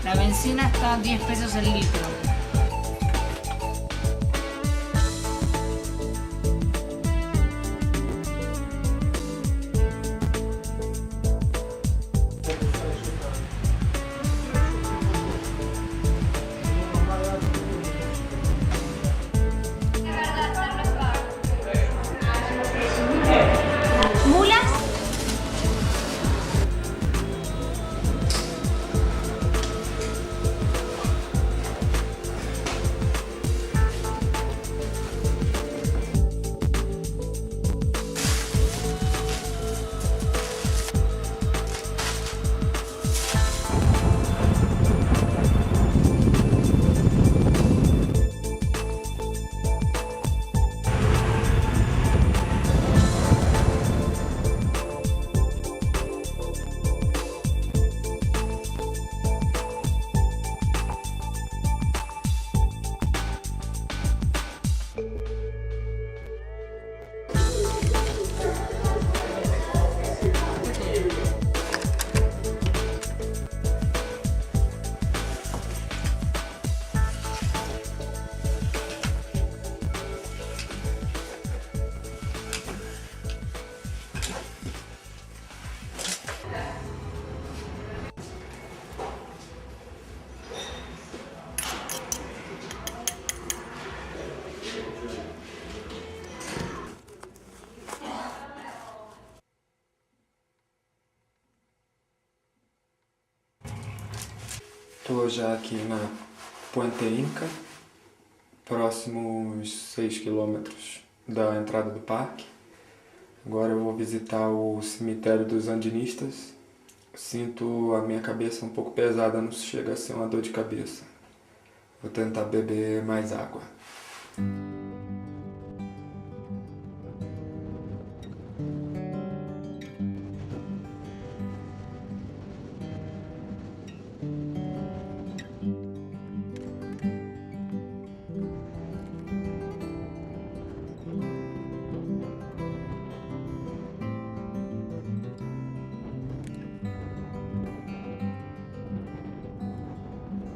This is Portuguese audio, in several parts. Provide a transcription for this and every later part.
La benzina está a 10 pesos el litro. ¿Mulas? Estou já aqui na Puente Inca, próximos 6 quilômetros da entrada do parque. Agora eu vou visitar o cemitério dos Andinistas. Sinto a minha cabeça um pouco pesada, não chega a ser uma dor de cabeça. Vou tentar beber mais água.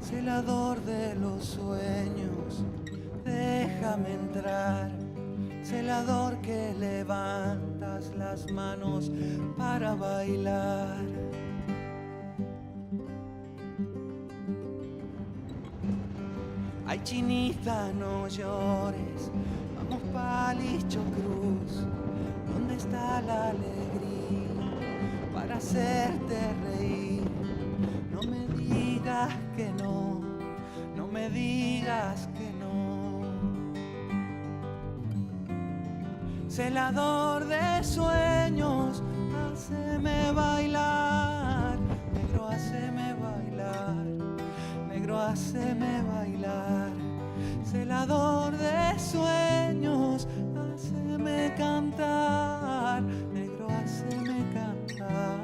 Celador de los sueños, déjame entrar. Celador que levantas las manos para bailar. Ay, chinita, no llores, vamos pa' Licho Cruz. ¿Dónde está la alegría para hacerte reír? No me digas que no, no me digas que no. Celador de sueños, háceme bailar. Negro, háceme bailar. Negro, háceme bailar. Celador de sueños, háceme cantar. Negro, háceme cantar.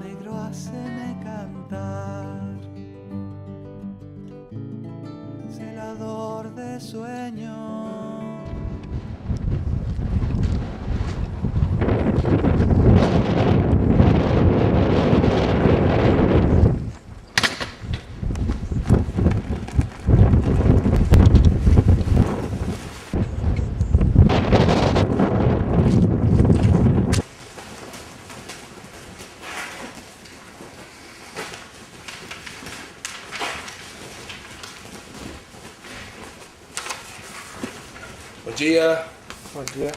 Negro, háceme cantar. Celador de sueños. Bom dia. Bom dia.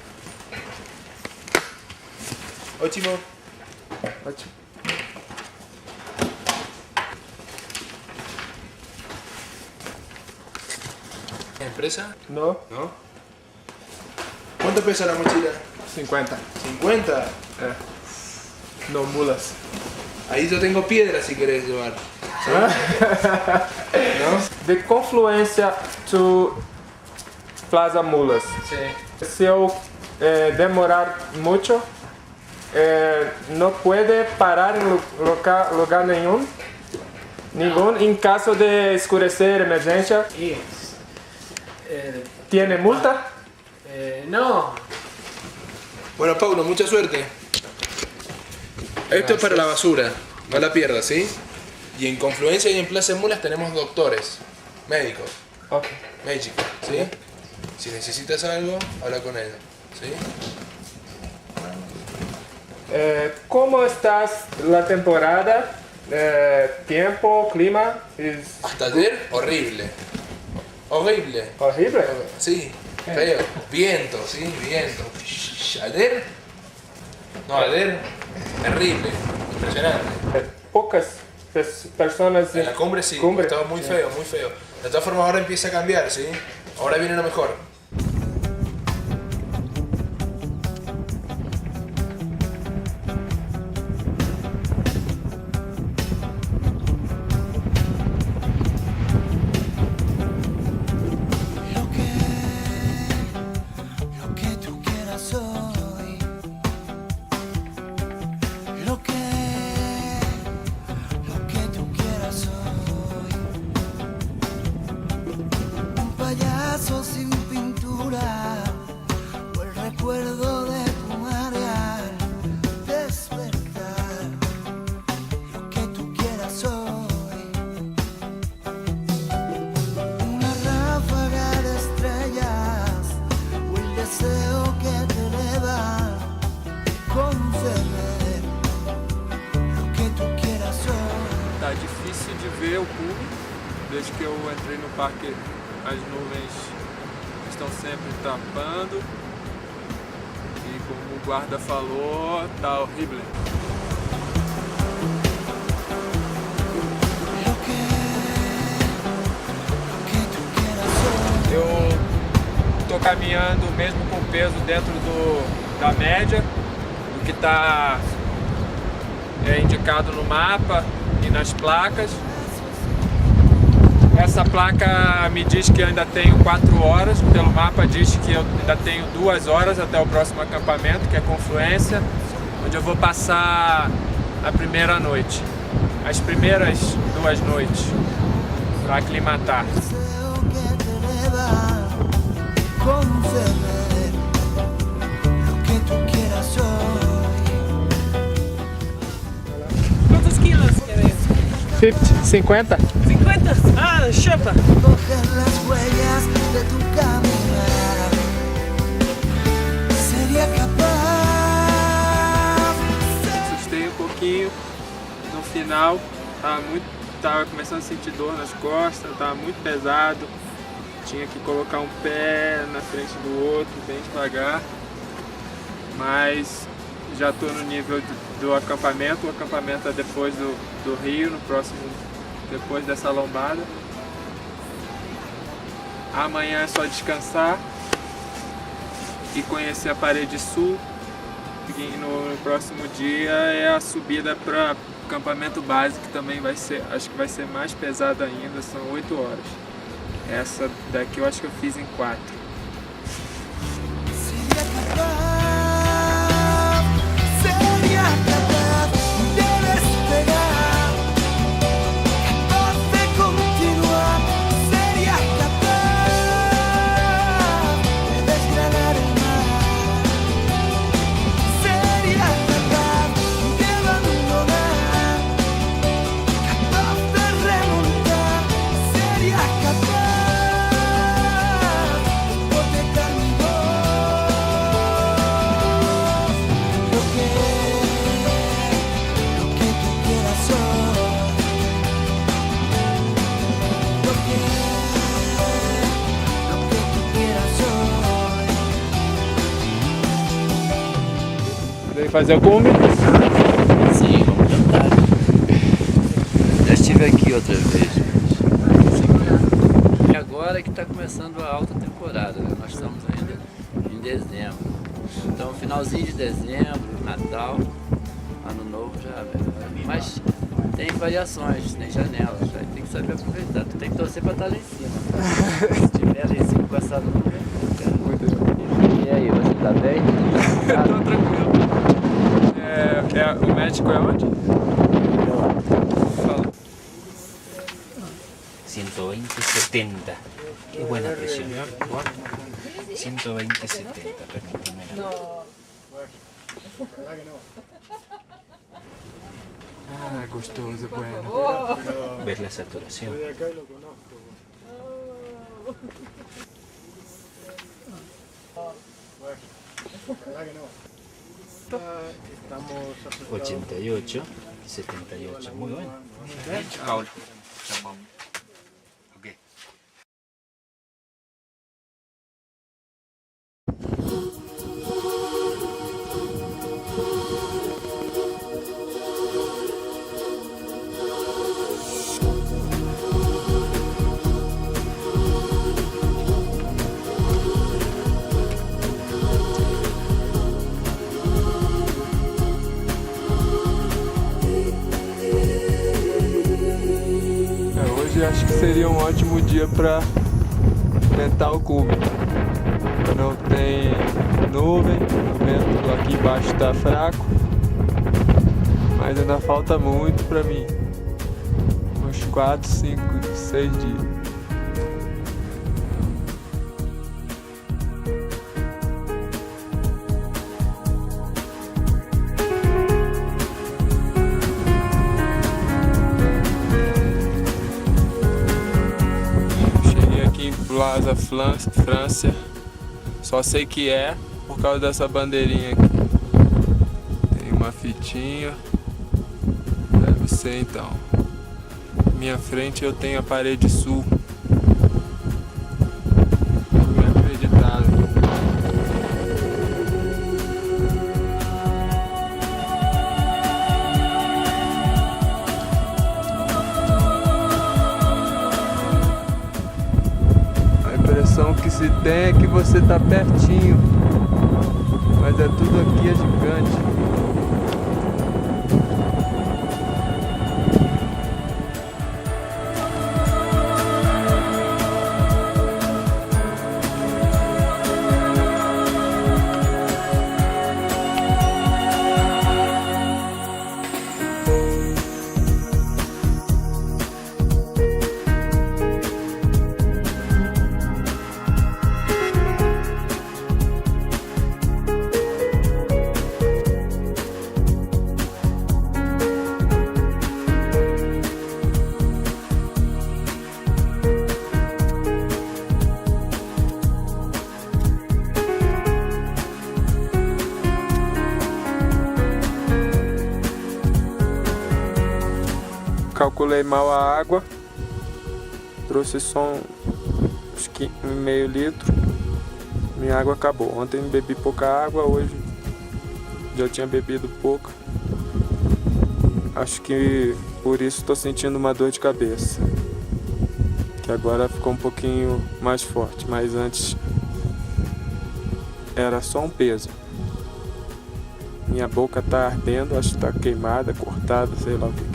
Ótimo. Ótimo. ¿Empresa? No. ¿No? ¿Cuánto pesa la mochila? 50. 50. No mulas. Ahí yo tengo piedra si querés llevar. ¿Sí? ¿No? De Confluência to Plaza Mulas. Sí. Se eu demorar muito, não pode parar em lugar nenhum. Em caso de escurecer, emergência. ¿Tiene multa? No. Bueno, Paulo, mucha suerte. Esto es para la basura, no la pierdas, ¿sí? Y en Confluencia y en Plaza de Mulas tenemos doctores, médicos, Ok. médicos, ¿sí? Si necesitas algo, habla con ellos, ¿sí? ¿Cómo estás la temporada? Tiempo, clima, Hasta ayer, horrible. Horrible. horrible. Sí, feo. Viento, sí, viento. Ayer, no, ayer, terrible, impresionante. Poucas personas En la cumbre sí, Cumbre. estaba muy feo, muy feo. De todas formas ahora empieza a cambiar, ¿sí? Ahora viene lo mejor. Lo que tú quieras hoy, lo que tú quieras hoy. Un payaso sin pintura o el recuerdo de tu área. Despertar, lo que tú quieras hoy. Una ráfaga de estrellas o el deseo que te eleva. Conceder lo que tú quieras hoy. Tá difícil de ver o cume. Desde que eu entrei no parque, as nuvens estão sempre tapando. E como o guarda falou, tá horrível. Lo que tú quieras hoy. Eu tô caminhando mesmo com o peso dentro da média, do que está indicado no mapa e nas placas. Essa placa me diz que eu ainda tenho 4 horas, pelo mapa diz que eu ainda tenho 2 horas até o próximo acampamento, que é Confluência, onde eu vou passar a primeira noite, as primeiras 2 noites, para aclimatar. Deseo que te eleva. Conceder lo que tú quieras hoy. ¿Cuántos kilos? 50? 50. Ah, chupa. Coger las huellas de tu caminar. Sería capaz. Assustei um pouquinho no final, tava começando a sentir dor nas costas, tava muito pesado, tinha que colocar um pé na frente do outro bem devagar, mas já estou no nível do acampamento. O acampamento é depois do rio, no próximo, depois dessa lombada. Amanhã é só descansar e conhecer a parede sul. E no próximo dia é a subida para o acampamento base, que também vai ser, acho que vai ser mais pesado ainda, são 8 horas. Essa daqui eu acho que eu fiz em 4. Sería capaz de despegar, capaz de continuar. Sería capaz de desgranar el mar. Sería capaz de abandonar, capaz de remontar. Sería capaz de hipotecar mi voz. Lo que tú quieras hoy. Lo que tú quieras hoy. Veio fazer o cume? Sim, vamos jantar. Já estive aqui outra vez. E agora é que está começando a alta temporada, né? Nós estamos ainda em dezembro. Então finalzinho de dezembro, Natal, Ano Novo já. Mas tem variações, tem janelas, aí tem que saber aproveitar. Tu tem que torcer para estar lá em cima. Se estiver lá em cima com essa nuvem, cara. Muito bem. E aí, você tá bem? Tô tranquilo. O médico é onde? Fala. 120-70. Qué buena presión. 120-70, permíteme. Ah, gostoso, bueno. Ver la saturación. Estamos 88, 78. Muy bueno. Paula. Ok. Hoje acho que seria um ótimo dia para tentar o cubo. Não tem nuvem, o vento aqui embaixo está fraco, mas ainda falta muito para mim. Uns 4, 5, 6 dias. Plaza França, só sei que é por causa dessa bandeirinha aqui. Tem uma fitinha, deve ser então. Minha frente eu tenho a parede sul. Inacreditável. A impressão que se tem é que você está pertinho, mas é tudo aqui é gigante. Calculei mal a água, trouxe só uns meio litro, minha água acabou. Ontem bebi pouca água, hoje já tinha bebido pouca. Acho que por isso estou sentindo uma dor de cabeça, que agora ficou um pouquinho mais forte, mas antes era só um peso. Minha boca está ardendo, acho que está queimada, cortada, sei lá o que é.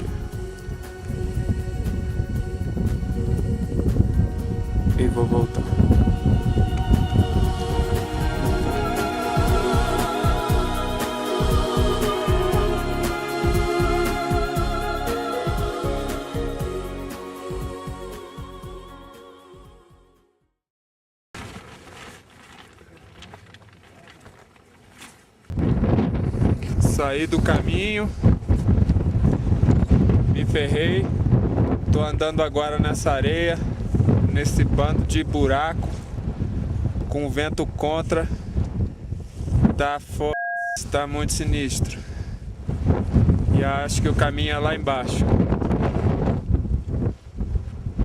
E vou voltar. Saí do caminho, me ferrei, tô andando agora nessa areia, nesse bando de buraco, com o vento contra, tá foda, tá muito sinistro. E acho que o caminho é lá embaixo.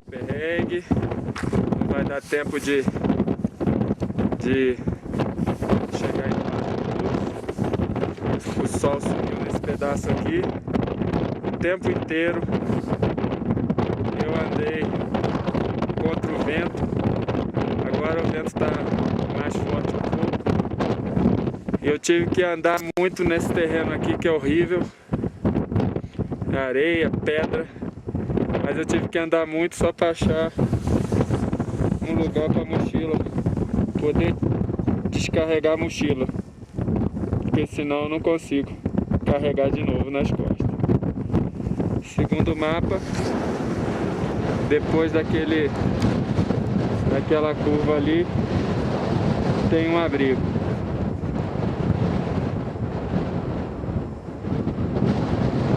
Perrengue, não vai dar tempo de chegar embaixo. O sol subiu nesse pedaço aqui, o tempo inteiro eu andei contra o vento, agora o vento está mais forte um pouco. E eu tive que andar muito nesse terreno aqui que é horrível. Areia, pedra. Mas eu tive que andar muito só para achar um lugar para a mochila poder descarregar a mochila. Porque senão eu não consigo carregar de novo nas costas. Segundo o mapa, depois daquela curva ali, tem um abrigo.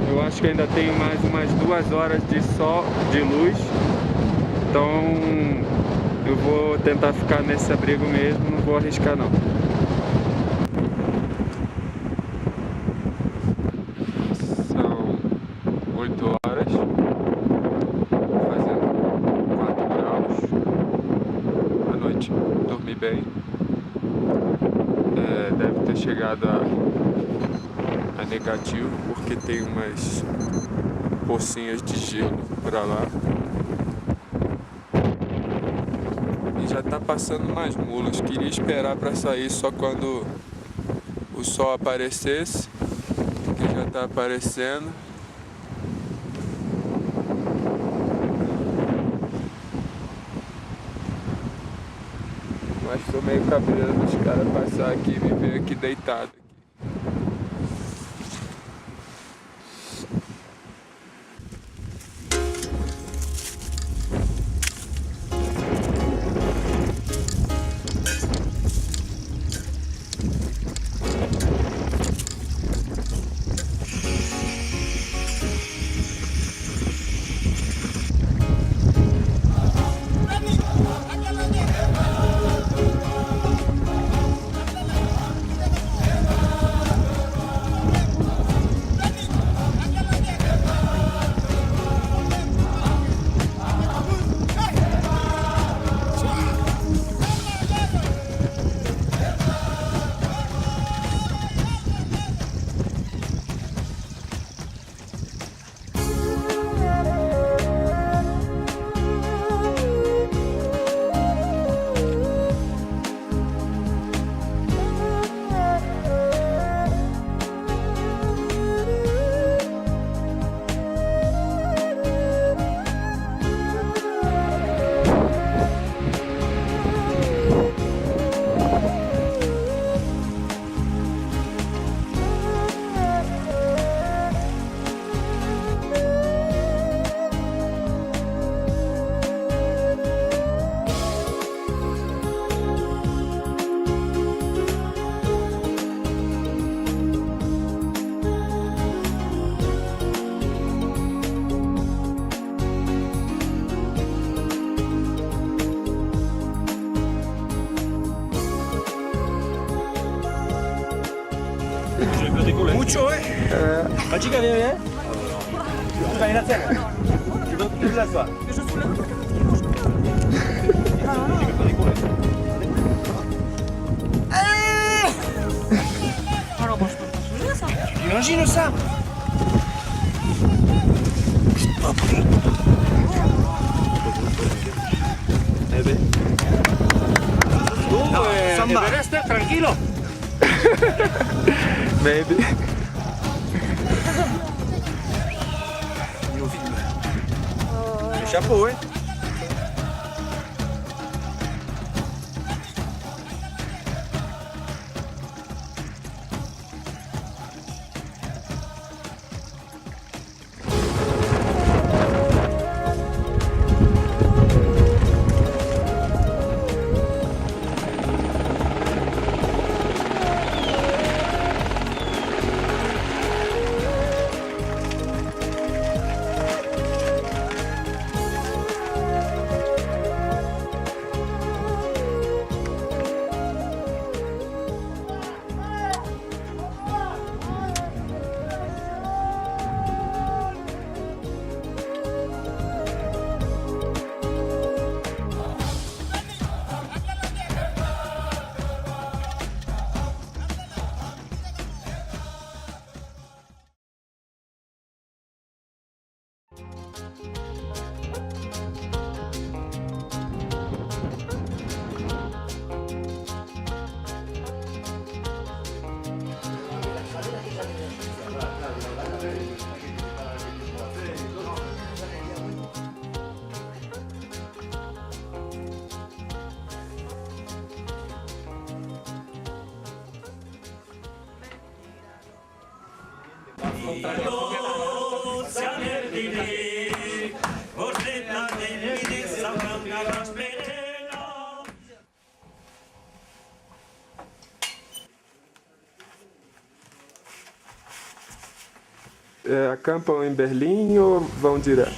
Eu acho que ainda tenho mais umas 2 horas de sol, de luz. Então eu vou tentar ficar nesse abrigo mesmo, não vou arriscar não. São 8 horas, fazendo 4 graus. À noite dormi bem. Deve ter chegado a negativo, porque tem umas pocinhas de gelo pra lá. E já tá passando umas mulas. Queria esperar pra sair só quando o sol aparecesse, que já tá aparecendo. Mas tô meio cabreiro dos caras passar aqui e me ver aqui deitado. Mucho, Chica, bien, Imagine ça. Samba, deberías estar tranquilo. Maybe. Chapeau, Acampam em Berlim ou vão direto?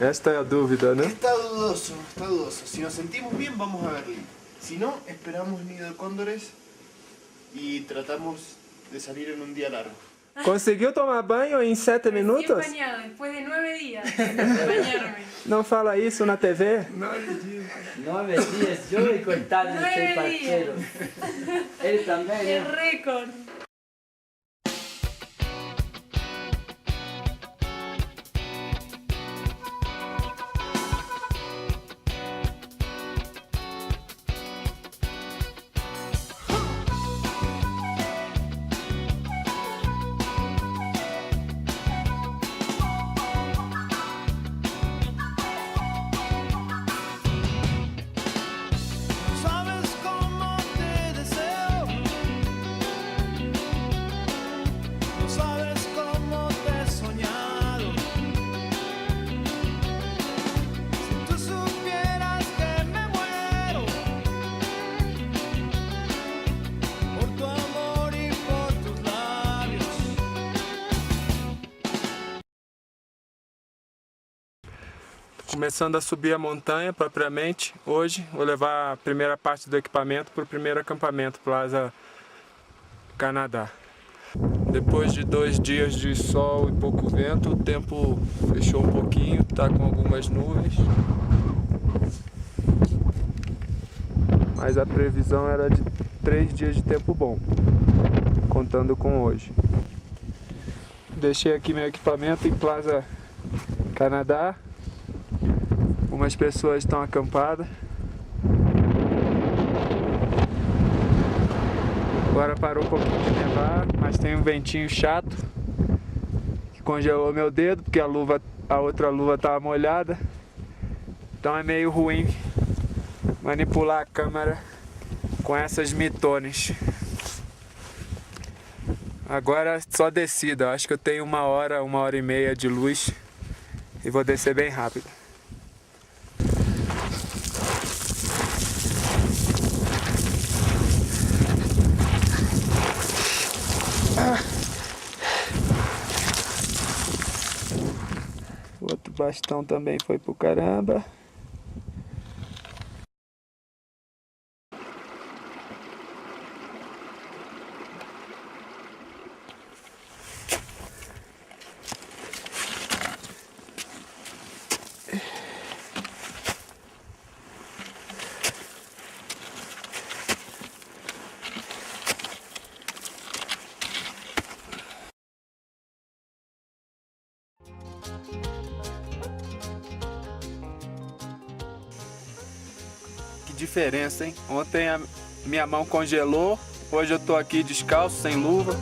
Esta é a dúvida, né? Está dudoso, está dudoso. Si nos sentimos bien, vamos a Berlín. Si no, esperamos Nido de Cóndores y tratamos de salir en un día largo. Conseguiu tomar banho em 7 minutos? Bañado, después de 9 días de bañarme. Não fala isso na TV? 9 dias, yo e coitado do seu parceiro. Ele também, ¡Qué né? récord! Sabes cómo te deseo, no sabes cómo te he soñado. Si tú supieras que me muero por tu amor y por tus labios. Começando a subir a montanha propriamente. Hoje vou levar a primeira parte do equipamento para o primeiro acampamento, Plaza Canadá. Depois de 2 dias de sol e pouco vento, o tempo fechou um pouquinho, está com algumas nuvens. Mas a previsão era de 3 dias de tempo bom, contando com hoje. Deixei aqui meu equipamento em Plaza Canadá. Algumas pessoas estão acampadas. Agora parou um pouquinho de nevar, mas tem um ventinho chato que congelou meu dedo porque a outra luva estava molhada. Então é meio ruim manipular a câmera com essas mitones. Agora só descida, acho que eu tenho 1 hora, 1h30 de luz e vou descer bem rápido. O outro bastão também foi pro caramba. Que diferença, hein? Ontem a minha mão congelou, hoje eu tô aqui descalço, sem luva.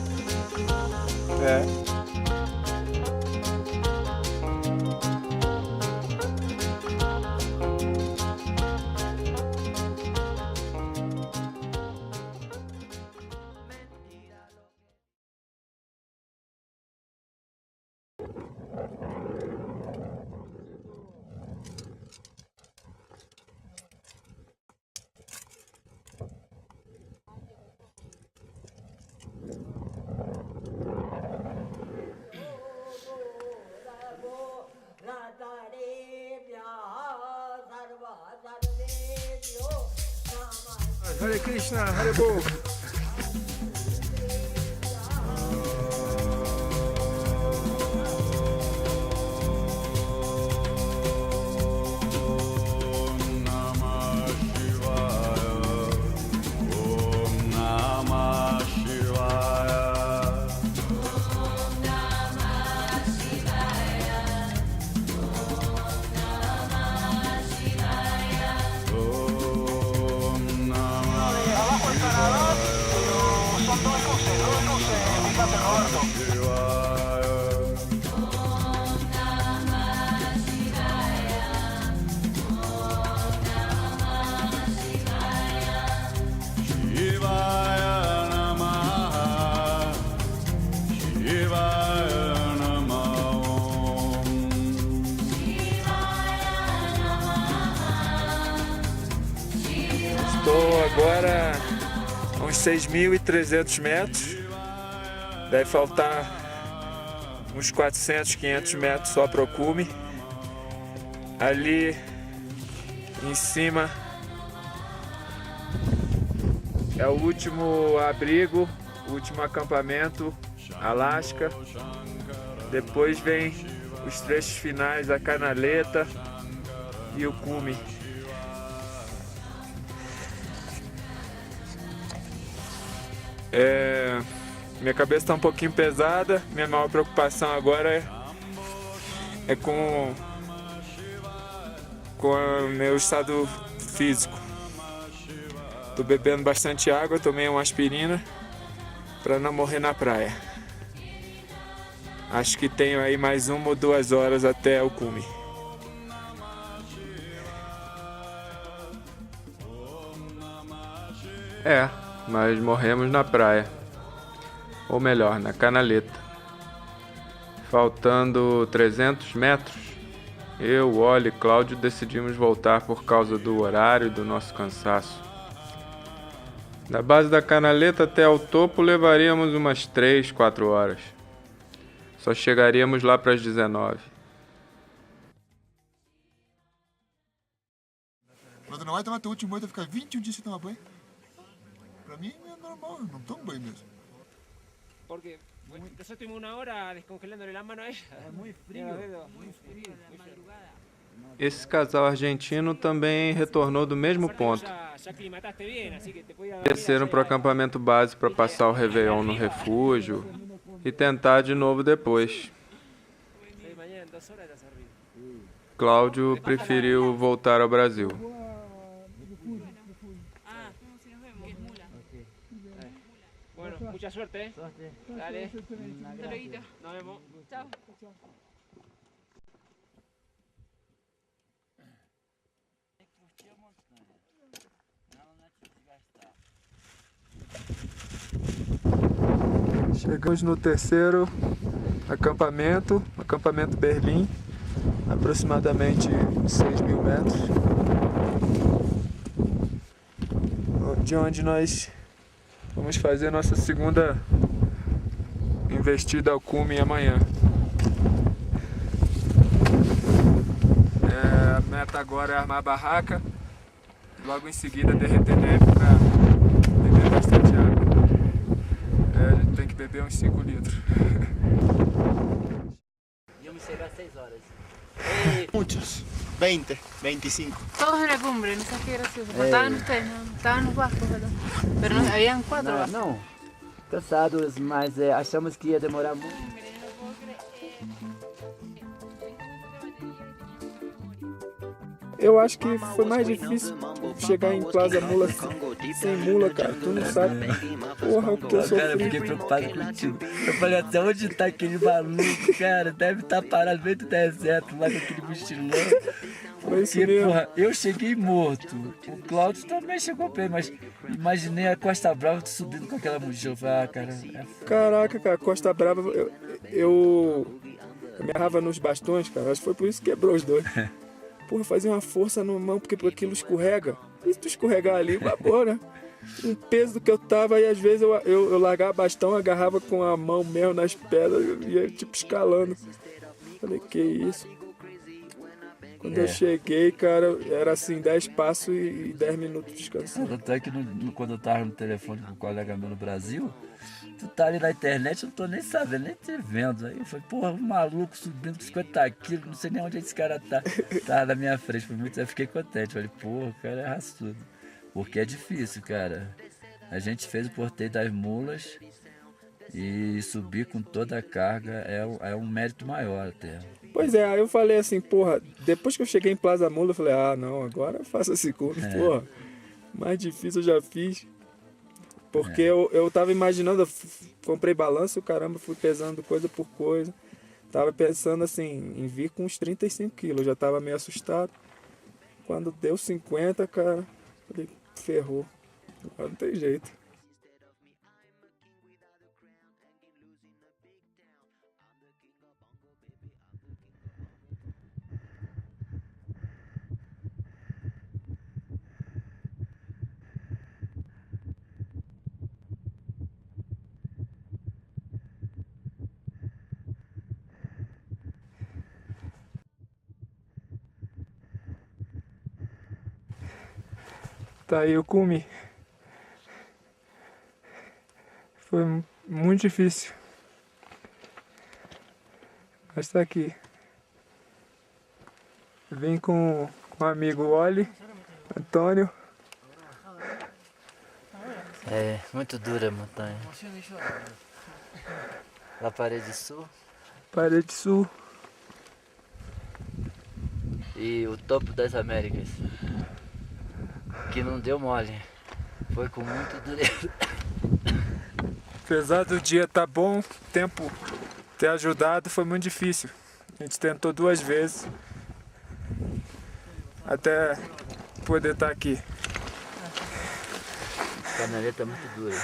Hare Krishna, Hare Bol. Abajo el parador. Estou agora a uns 6.300 metros. Deve faltar uns 400, 500 metros só para o cume. Ali em cima é o último abrigo, o último acampamento, Alasca. Depois vem os trechos finais, a Canaleta e o cume. Minha cabeça está um pouquinho pesada. Minha maior preocupação agora é com o meu estado físico. Tô bebendo bastante água, tomei uma aspirina para não morrer na praia. Acho que tenho aí mais 1 ou 2 horas até o cume. Mas morremos na praia. Ou melhor, na Canaleta. Faltando 300 metros, eu, Oli e Cláudio decidimos voltar por causa do horário e do nosso cansaço. Da base da Canaleta até ao topo levaríamos umas 3, 4 horas. Só chegaríamos lá para as 19. Mas tu não vai tomar teu último banho e ficar 21 dias sem tomar banho? Pra mim é normal, eu não tomo banho mesmo. Porque nosotros estuvimos 1 hora descongelándole las manos a ella. Es muy frío, muy frío. Esse casal argentino também retornou do mesmo ponto. Desceram para o acampamento base para passar o Réveillon no refúgio e tentar de novo depois. Cláudio preferiu voltar ao Brasil. Bueno, mucha suerte, ¿eh? Dale. Hasta luego. Nos vemos. Chao. Chegamos no terceiro acampamento, acampamento Berlim, aproximadamente 6.000 metros, de onde nós vamos fazer nossa segunda investida ao cume amanhã. A meta agora é armar a barraca, logo em seguida derreter neve para beber bastante água. A gente tem que beber uns 5 litros. Íamos chegar às 6 horas. Muchos, 20, 25. Todos en la cumbre, no sabes qué gracioso. Faltaban ustedes, ¿no? Estaban los barcos, ¿verdad? Pero no, habían 4 barcos. Não, cansados, mas achamos que ia demorar muito. Eu acho que foi mais difícil chegar em Plaza Mula sem mula, cara. Tu não sabe. Porra, o que eu sofri. Cara, eu fiquei preocupado contigo. Eu falei, até onde tá aquele maluco, cara? Deve estar parado no meio do deserto, lá com aquele mochilão. Foi isso Porque, mesmo. porra, eu cheguei morto. O Cláudio também chegou bem, mas imaginei a Costa Brava subindo com aquela mochila. Eu falei, cara, Caraca, cara, Costa Brava, eu me agarrava nos bastões, cara. Acho que foi por isso que quebrou os dois. Porra, fazia uma força na mão, porque aquilo escorrega. E se tu escorregar ali, acabou, né? Um peso do que eu tava, e às vezes eu largava bastão, agarrava com a mão mesmo nas pedras, ia tipo escalando. Falei, que isso? Quando eu cheguei, cara, era assim, 10 passos e 10 minutos descansando. Tanto é que quando eu tava no telefone com um colega meu no Brasil, tu tá ali na internet, eu não tô nem sabendo, nem te vendo. Aí eu falei, porra, um maluco subindo com 50 quilos, não sei nem onde esse cara tá. Tá na minha frente, eu fiquei contente. Falei, porra, o cara é raçudo. Porque é difícil, cara. A gente fez o porteio das mulas e subir com toda a carga é um mérito maior até. Pois é, aí eu falei assim, porra, depois que eu cheguei em Plaza Mula, eu falei, ah, não, agora eu faço a segunda, porra. Mais difícil eu já fiz. Porque eu tava imaginando, comprei balanço, caramba, fui pesando coisa por coisa. Tava pensando assim, em vir com uns 35 quilos, já tava meio assustado. Quando deu 50, cara, falei, ferrou, agora não tem jeito. Tá aí, eu comi. Foi muito difícil. Mas tá aqui. Vim com um amigo Oli, Antônio. É muito dura a montanha. La Parede Sul. Parede Sul. E o topo das Américas. Que não deu mole. Foi com muito dureza. Apesar do dia tá bom, o tempo ter ajudado, foi muito difícil. A gente tentou 2 vezes até poder estar aqui. A canaleta é muito dura.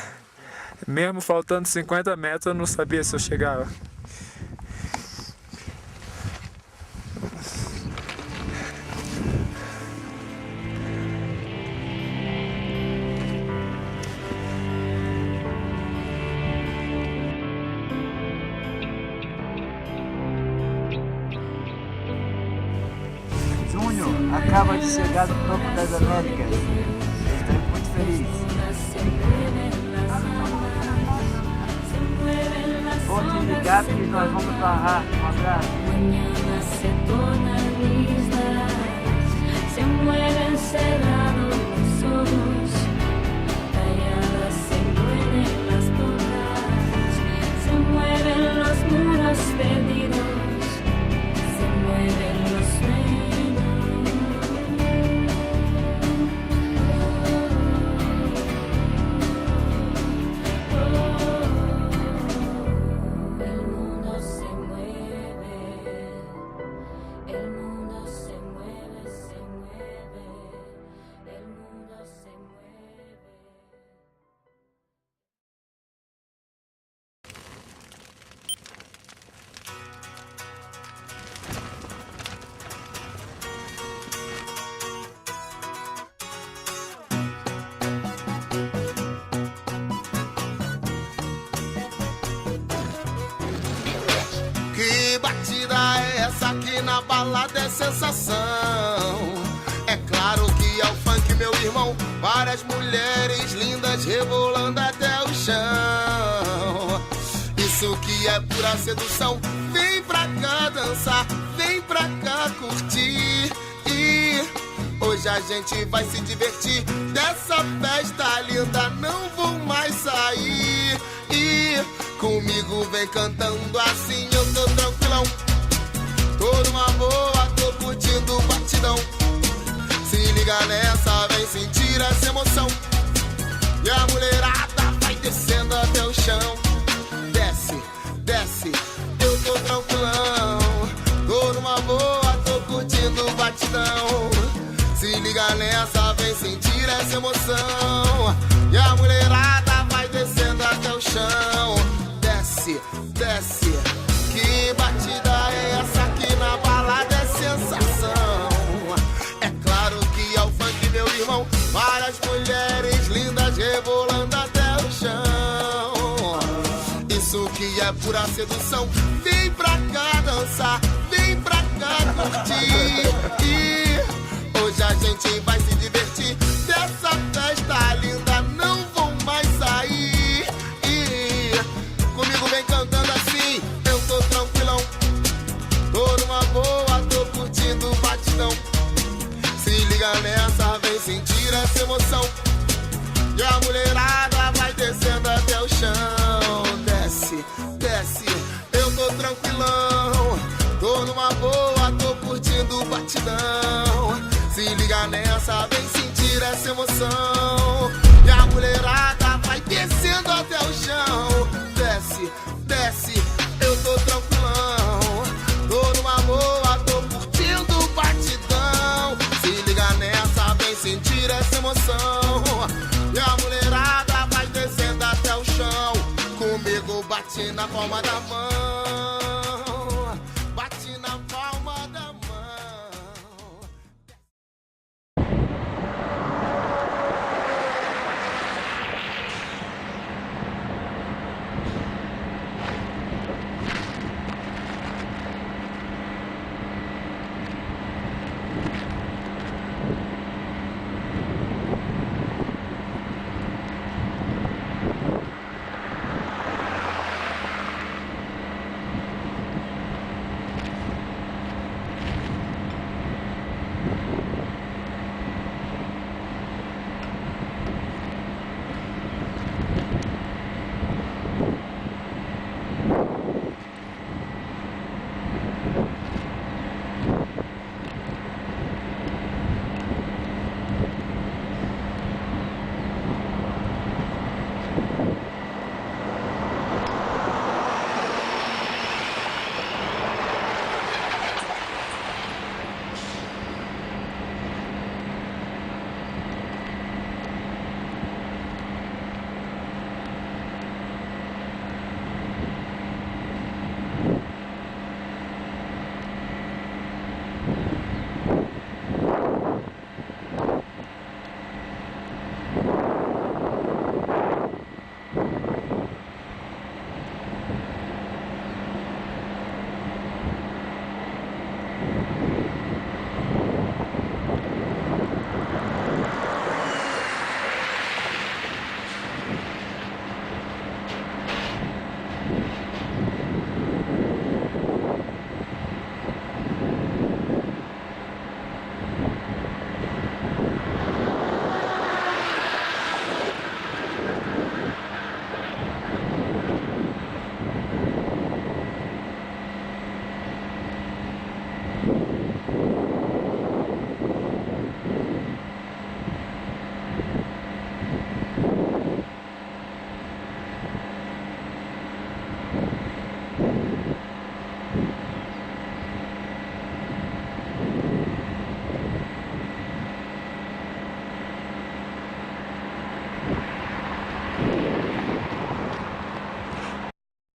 Mesmo faltando 50 metros, eu não sabia se eu chegava. Júnior acaba de chegar no topo das Américas. Estou muito feliz. Vou te ligar que nós vamos barrar. Um abraço. Mañana se torna lista, se mueven cerrados los ojos, calladas se mueven las bocas, se mueven los muros perdidos, se mueven los sueños. Que batida é essa aqui na balada é sensação? É claro que é o funk, meu irmão. Várias mulheres lindas rebolando até o chão. Isso que é pura sedução. Vem pra cá dançar, vem pra cá curtir. E hoje a gente vai se divertir. Dessa festa linda não vou mais sair. E comigo vem cantando assim, eu tô tranquilão. Tô numa boa, tô curtindo o batidão. Se liga nessa, vem sentir essa emoção. E a mulherada vai descendo até o chão. Desce, desce, eu tô tranquilão. Tô numa boa, tô curtindo o batidão. Se liga nessa, vem sentir essa emoção. E a mulherada vai descendo até o chão. Desce, desce. Que batida é essa aqui na balada? É sensação. É claro que é o funk, meu irmão. Várias mulheres lindas rebolando até o chão. Isso que é pura sedução. Vem pra cá dançar, vem pra cá curtir. E hoje a gente vai se divertir. Dessa festa linda não vou mais sair. E comigo vem cantando assim, eu tô tranquilão. Tô numa boa, tô curtindo o batidão. Se liga nessa, vem sentir essa emoção. E a mulherada vai descendo até o chão. Desce, desce, eu tô tranquilão. Tô numa boa, tô curtindo o batidão. Se liga nessa, vem sentir essa emoção. E a mulherada vai descendo até o chão. Desce, desce, eu tô tranquilão. Tô numa boa, tô curtindo o batidão. Se liga nessa, vem sentir essa emoção. E a mulherada vai descendo até o chão. Comigo bate na palma da mão.